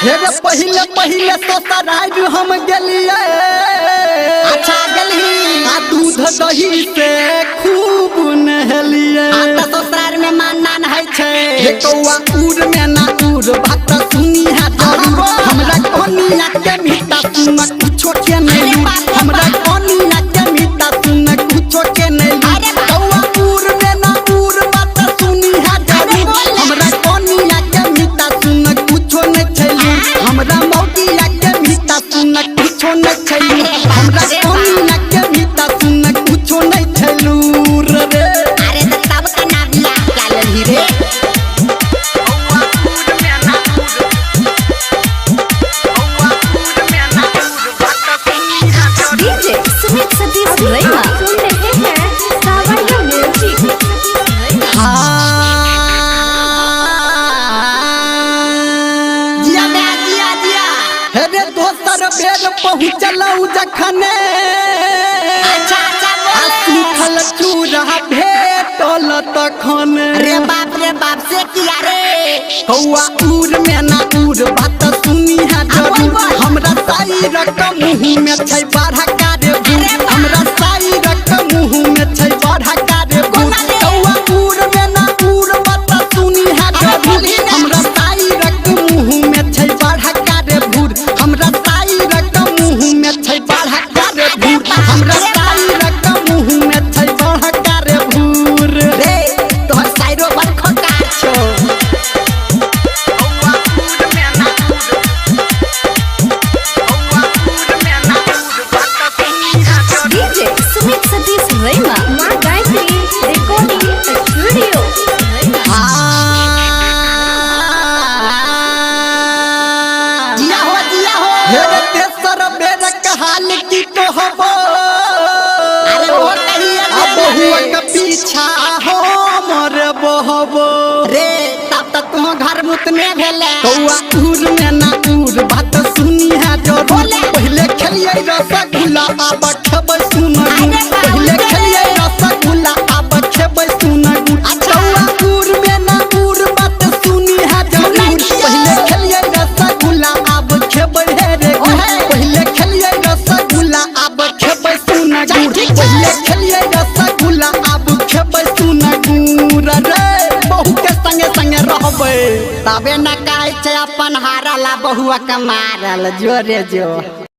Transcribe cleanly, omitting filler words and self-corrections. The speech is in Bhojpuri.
हे रे पहिले पहिले ससुराल हम गेलिए। अच्छा गेलही आ दूध दही से खूब नहलिए। आ त ससुराल में मानना है छे। हे कौवा उड़ में ना उड़ बात सुनी है जरूर। हमरा कोनिया के मीठा सुन कुछो के नहीं लूट। हमरा कोनिया के मीठा सुन कुछो के नहीं लूट। कौवा उड़ में ना उड़ बात सुनी है जरूर। हमरा कोनिया के मीठा सुन कुछो नहीं छैलू। हमरा मौगिया के मीठा सुन कुछो नहीं छैलू। हमरा कोनिया के मीठा सुन कुछो नहीं छैलू रे। अरे त तब का ना बिया क्या लही रे। डीजे सुमित सतीश रैना सुन रहे हैं सावरिया म्यूजिक। जिया बे जिया जिया। हे रे दोसर बेर पहुँचलऊ जखने। अच्छा अच्छा आ सूखल चूड़ा भेटल तखन। रे बाप से किया रे। कौवा उड़ में ना उड़ बात सुनी है जरूर। हमरा साई रक मुँह में छै बाढ़ा कारे भूल। हमरा साई रक मुँह में छै बाढ़ा कारे भूल। कौवा उड़ में ना उड़ बात सुनी है जरूर। हमरा साई रक मुँह में छै बाढ़ा कारे भूल। हमरा साई रक मुँह में छै बाढ़ा कारे भूल। हमरा साई रक मुँह में छै बाढ़ा कारे भूल रे तोहर साइरो बड़ खोकार छो। डीजे सुमित सतीश रैना मां गायत्री रिकॉर्डिंग स्टूडियो। जिया हो हे रे तेसर बेर कहाल की कहबो। अरे वो कहिए अब बहुआ के पीछा हमर बहबो। रे तब तक तुम घर मुतने भेले। कौवा उड़ में ना उड़ बात सुनी है जरूर। पहले खेलिए रसगुल्ला अब खेबै सुनगु। पहले खेलिए रसगुल्ला अब खेबै सुनगु। कौवा उड़ में ना उड़ बात सुनी है जरूर। पहले खेलिए रसगुल्ला अब खेबै हे रे गु। पहले खेलिए रसगुल्ला अब खेबै सुनगु। पहले खेलिए रसगुल्ला अब खेबै सुनगु रे। बहू के संगे संगे रहबै तबे न कहै छै अपन हारला बहुआ के मारल जोरे जो।